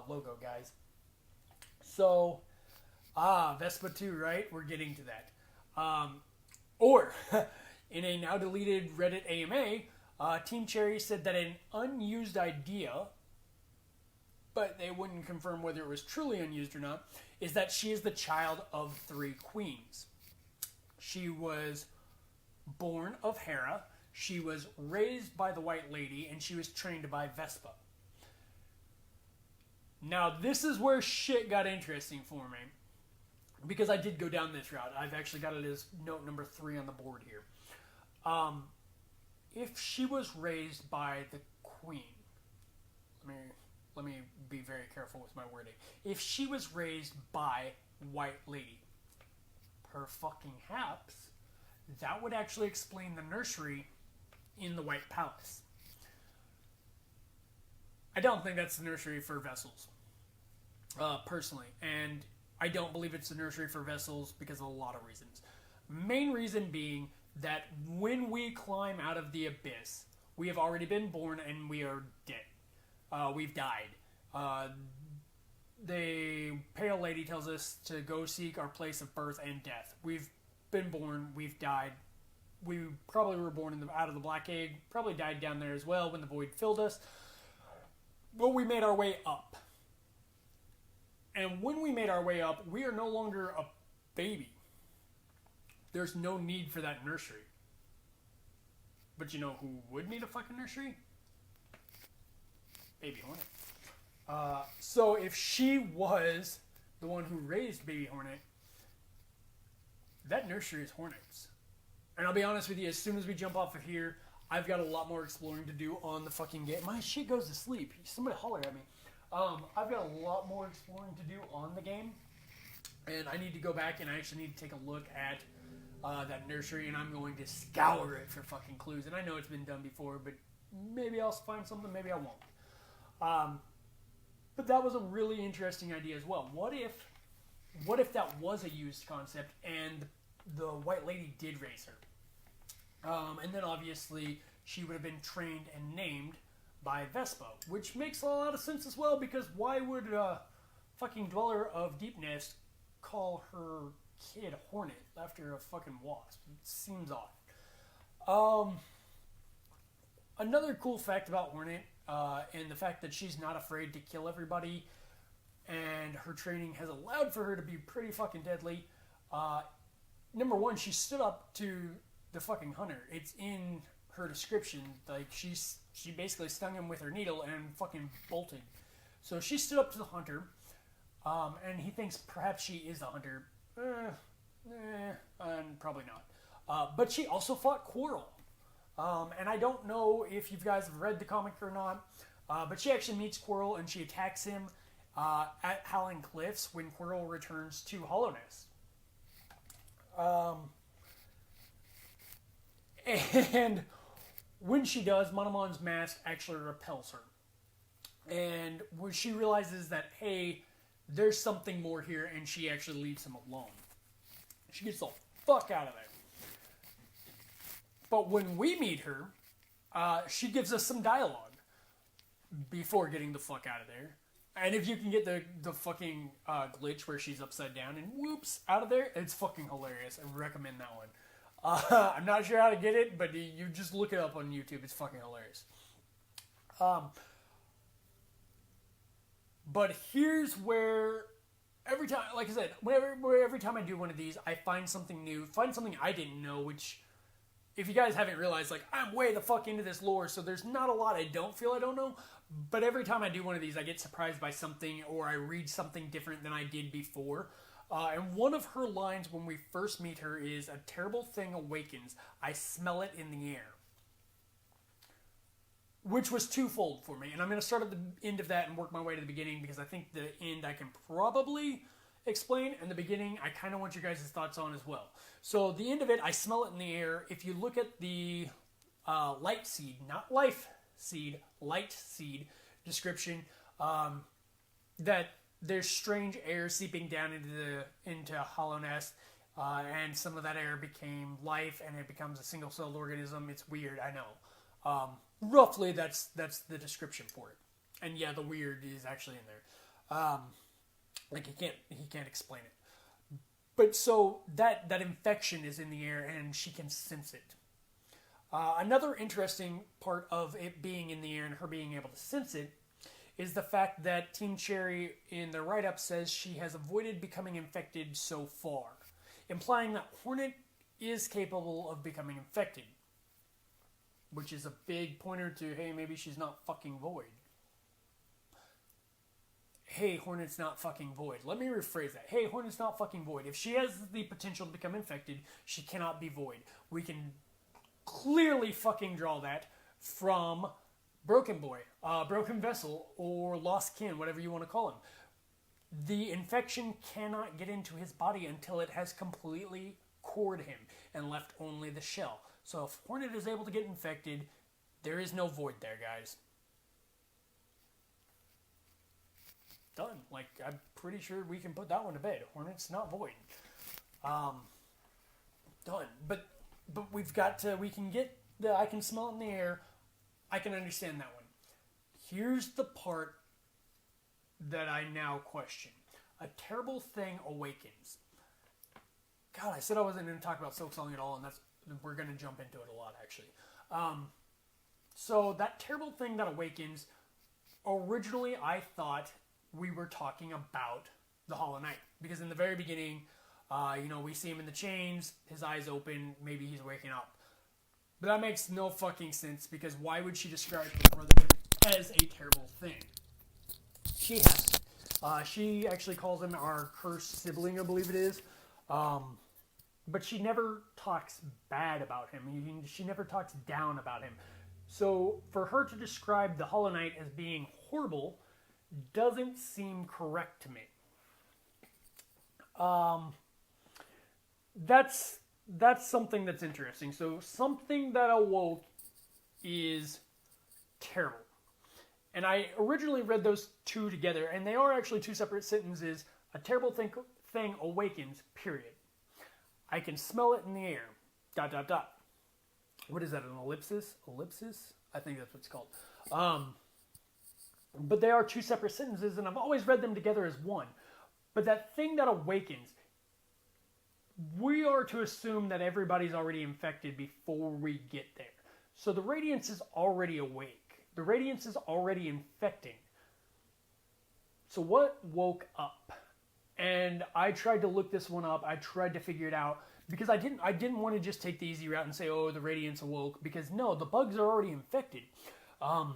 logo, guys. So, Vespa 2, right? We're getting to that. Or, in a now deleted Reddit AMA, Team Cherry said that an unused idea, but they wouldn't confirm whether it was truly unused or not, is that she is the child of 3 queens. She was born of Hera, she was raised by the White Lady, and she was trained by Vespa. Now, this is where shit got interesting for me. Because I did go down this route. I've actually got it as note number 3 on the board here. If she was raised by the queen, let me be very careful with my wording. If she was raised by White Lady, per fucking haps, that would actually explain the nursery in the White Palace. I don't think that's the nursery for vessels, personally, and I don't believe it's the nursery for vessels because of a lot of reasons. Main reason being that when we climb out of the abyss, we have already been born and we are dead. We've died. The Pale Lady tells us to go seek our place of birth and death. We've been born, we've died. We probably were born out of the black egg, probably died down there as well when the void filled us. But we made our way up. And when we made our way up, we are no longer a baby. There's no need for that nursery. But you know who would need a fucking nursery? Baby Hornet. So if she was the one who raised Baby Hornet, that nursery is Hornet's. And I'll be honest with you, as soon as we jump off of here, I've got a lot more exploring to do on the fucking game. My shit goes to sleep. Somebody holler at me. I've got a lot more exploring to do on the game. And I need to go back and I actually need to take a look at that nursery. And I'm going to scour it for fucking clues. And I know it's been done before, but maybe I'll find something, maybe I won't. But that was a really interesting idea as well. What if that was a used concept and the White Lady did raise her? And then obviously she would have been trained and named by Vespa, which makes a lot of sense as well, because why would fucking Dweller of Deep Nest call her kid Hornet after a fucking wasp? It seems odd. Another cool fact about Hornet, and the fact that she's not afraid to kill everybody, and her training has allowed for her to be pretty fucking deadly. Number one, she stood up to the fucking hunter. It's in her description. Like, she basically stung him with her needle and fucking bolted. So she stood up to the hunter, and he thinks perhaps she is the hunter. And probably not. But she also fought Quarrel. And I don't know if you guys have read the comic or not, but she actually meets Quarrel and she attacks him at Howling Cliffs when Quarrel returns to Hallownest. And when she does, Monomon's mask actually repels her. And when she realizes that, hey, there's something more here, and she actually leaves him alone. She gets the fuck out of there. But when we meet her, she gives us some dialogue before getting the fuck out of there. And if you can get the fucking glitch where she's upside down and whoops, out of there, it's fucking hilarious. I recommend that one. I'm not sure how to get it, but you just look it up on YouTube. It's fucking hilarious. But here's where every time, like I said, every time I do one of these, I find something new, find something I didn't know, which, if you guys haven't realized, like, I'm way the fuck into this lore, so there's not a lot I don't know, but every time I do one of these, I get surprised by something, or I read something different than I did before. And one of her lines when we first meet her is, "A terrible thing awakens. I smell it in the air." Which was twofold for me. And I'm going to start at the end of that and work my way to the beginning, because I think the end I can probably explain, and the beginning I kind of want your guys' thoughts on as well. So the end of it, I smell it in the air. If you look at the light seed, not life seed, light seed description, that there's strange air seeping down into Hallownest, and some of that air became life, and it becomes a single-celled organism. It's weird, I know. Roughly, that's the description for it. And yeah, the weird is actually in there. Like he can't explain it. But so that infection is in the air and she can sense it. Another interesting part of it being in the air and her being able to sense it is the fact that Team Cherry in the write-up says she has avoided becoming infected so far, implying that Hornet is capable of becoming infected, which is a big pointer to, hey, maybe she's not fucking Void. Hey, Hornet's not fucking Void. Let me rephrase that. Hey, Hornet's not fucking Void. If she has the potential to become infected, she cannot be Void. We can clearly fucking draw that from Broken Boy, Broken Vessel, or Lost Kin, whatever you want to call him. The infection cannot get into his body until it has completely cored him and left only the shell. So if Hornet is able to get infected, there is no Void there, guys. Done. Like, I'm pretty sure we can put that one to bed. Hornet's not Void. Done. But we've got to, we can get the, I can smell it in the air. I can understand that one. Here's the part that I now question. A terrible thing awakens. God, I said I wasn't going to talk about Silk Song at all, and we're going to jump into it a lot, actually. So that terrible thing that awakens, originally I thought we were talking about the Hollow Knight. Because in the very beginning, we see him in the chains, his eyes open, maybe he's waking up. But that makes no fucking sense, because why would she describe her brother as a terrible thing? She has to. She actually calls him our cursed sibling, I believe it is. But she never talks bad about him. She never talks down about him. So for her to describe the Hollow Knight as being horrible doesn't seem correct to me. That's something that's interesting. So something that awoke is terrible. And I originally read those two together, and they are actually two separate sentences. A terrible thing awakens, period. I can smell it in the air, ... What is that, an ellipsis? Ellipsis? I think that's what it's called. But they are two separate sentences, and I've always read them together as one. But that thing that awakens, we are to assume that everybody's already infected before we get there. So the Radiance is already awake. The Radiance is already infecting. So what woke up? And I tried to look this one up. I tried to figure it out. Because I didn't want to just take the easy route and say, oh, the Radiance awoke. Because no, the bugs are already infected. But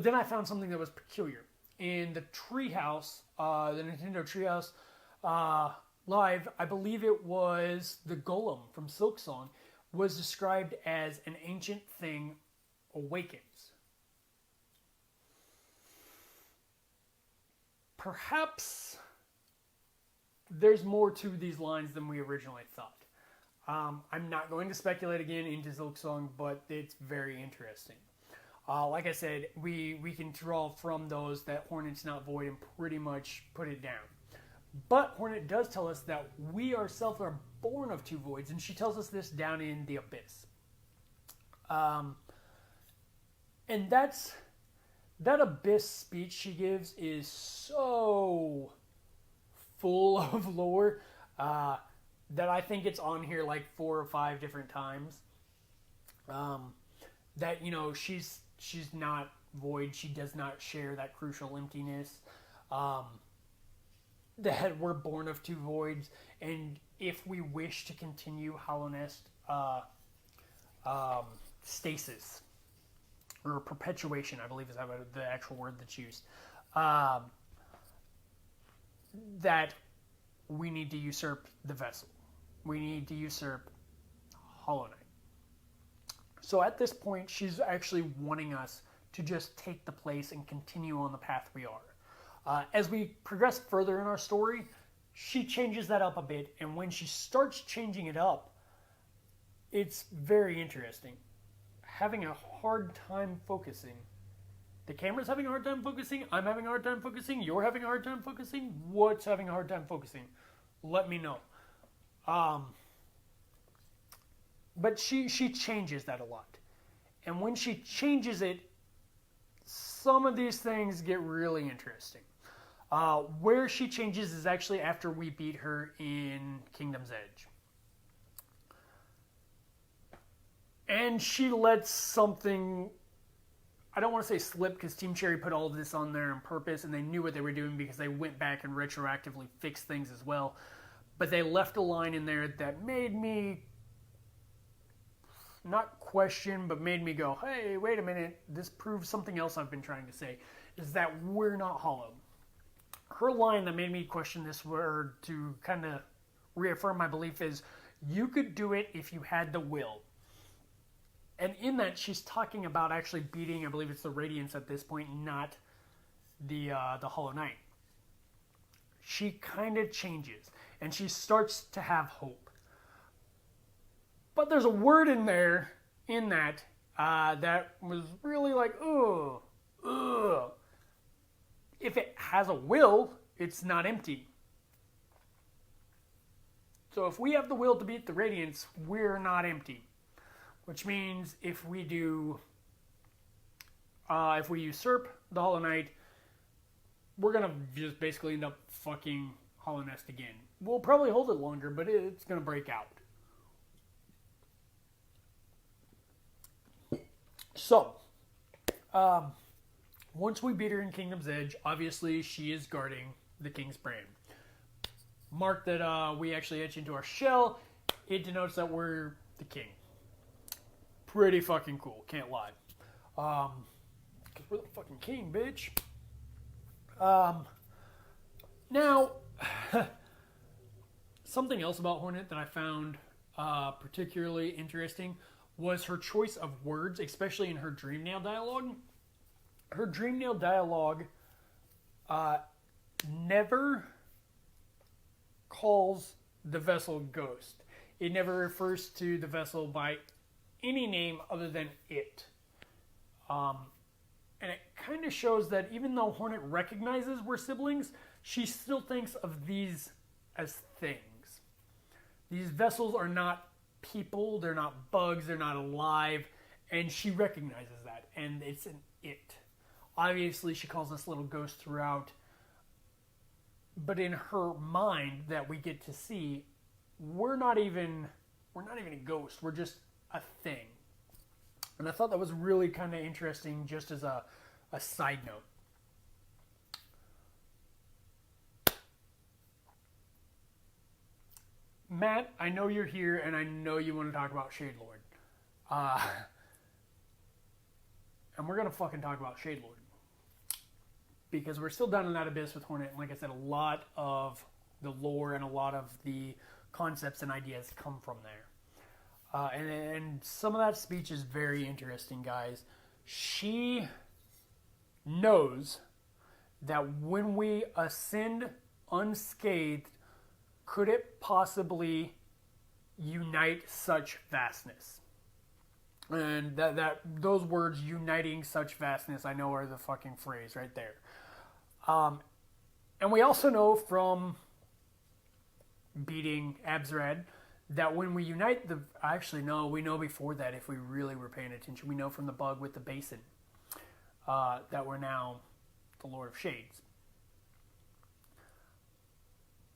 then I found something that was peculiar. In the Treehouse, the Nintendo Treehouse Live, I believe it was the Golem from Silk Song, was described as an ancient thing awakens. Perhaps there's more to these lines than we originally thought. I'm not going to speculate again into Silk Song, but it's very interesting. Like I said, we can draw from those that Hornet's not Void and pretty much put it down. But Hornet does tell us that we ourselves are born of two voids, and she tells us this down in the Abyss. And that Abyss speech she gives is so full of lore that I think it's on here like 4 or 5 different times. That, she's not Void. She does not share that crucial emptiness. That we're born of two voids, and if we wish to continue Hallownest stasis, or perpetuation, I believe is the actual word that's used, that we need to usurp the vessel. We need to usurp Hollow Knight. So at this point, she's actually wanting us to just take the place and continue on the path we are. As we progress further in our story, she changes that up a bit, and when she starts changing it up, it's very interesting. Having a hard time focusing. The camera's having a hard time focusing, I'm having a hard time focusing, you're having a hard time focusing, what's having a hard time focusing? Let me know. But she changes that a lot. And when she changes it, some of these things get really interesting. Where she changes is actually after we beat her in Kingdom's Edge. And she lets something, I don't want to say slip, because Team Cherry put all of this on there on purpose, and they knew what they were doing because they went back and retroactively fixed things as well. But they left a line in there that made me, not question, but made me go, hey, wait a minute, this proves something else I've been trying to say, is that we're not hollow. Her line that made me question this word to kind of reaffirm my belief is, you could do it if you had the will. And in that, she's talking about actually beating, I believe it's the Radiance at this point, not the Hollow Knight. She kind of changes, and she starts to have hope. But there's a word in there, in that, that was really like, ugh, ugh. If it has a will, it's not empty. So if we have the will to beat the Radiance, we're not empty. Which means if we do, if we usurp the Hollow Knight, we're going to just basically end up fucking Hallownest again. We'll probably hold it longer, but it's going to break out. So, once we beat her in Kingdom's Edge, obviously she is guarding the King's Brand. Mark that we actually etch into our shell, it denotes that we're the King. Pretty fucking cool, can't lie. Because we're the fucking king, bitch. Now, something else about Hornet that I found particularly interesting was her choice of words, especially in her Dreamnail dialogue. Her Dreamnail dialogue never calls the vessel Ghost. It never refers to the vessel by any name other than it. And it kind of shows that even though Hornet recognizes we're siblings, she still thinks of these as things. These vessels are not people, they're not bugs, they're not alive, and she recognizes that, and it's an it. Obviously, she calls us little ghosts throughout, but in her mind that we get to see, we're not even a ghost, we're just a thing. And I thought that was really kind of interesting just as a side note. Matt, I know you're here and I know you want to talk about Shadelord. And we're going to fucking talk about Shadelord. Because we're still down in that abyss with Hornet. And like I said, a lot of the lore and a lot of the concepts and ideas come from there. And some of that speech is very interesting, guys. She knows that when we ascend unscathed, could it possibly unite such vastness? And that those words, uniting such vastness, I know are the fucking phrase right there. And we also know from beating Abzrad that when we unite the... Actually, no, we know before that if we really were paying attention. We know from the bug with the basin that we're now the Lord of Shades.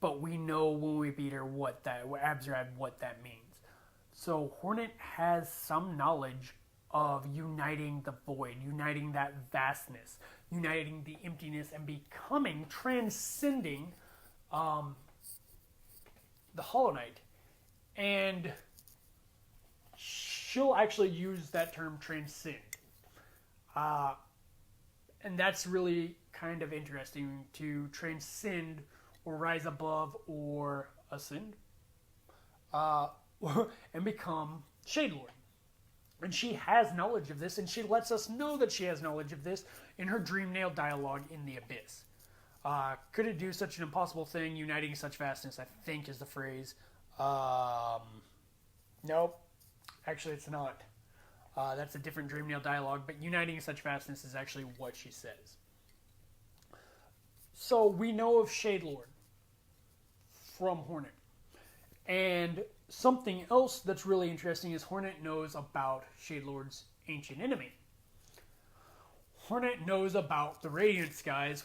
But we know when we beat her Abzrad, what that means. So Hornet has some knowledge of uniting the void, uniting that vastness, uniting the emptiness, and becoming, transcending the Hollow Knight. And she'll actually use that term transcend. And that's really kind of interesting, to transcend or rise above or ascend and become Shadelord. And she has knowledge of this, and she lets us know that she has knowledge of this in her Dreamnail dialogue in the Abyss. Could it do such an impossible thing, uniting such vastness, I think is the phrase. Nope. Actually, it's not. That's a different Dreamnail dialogue, but uniting such vastness is actually what she says. So we know of Shadelord from Hornet. And something else that's really interesting is Hornet knows about Shadelord's ancient enemy. Hornet knows about the Radiant Skies.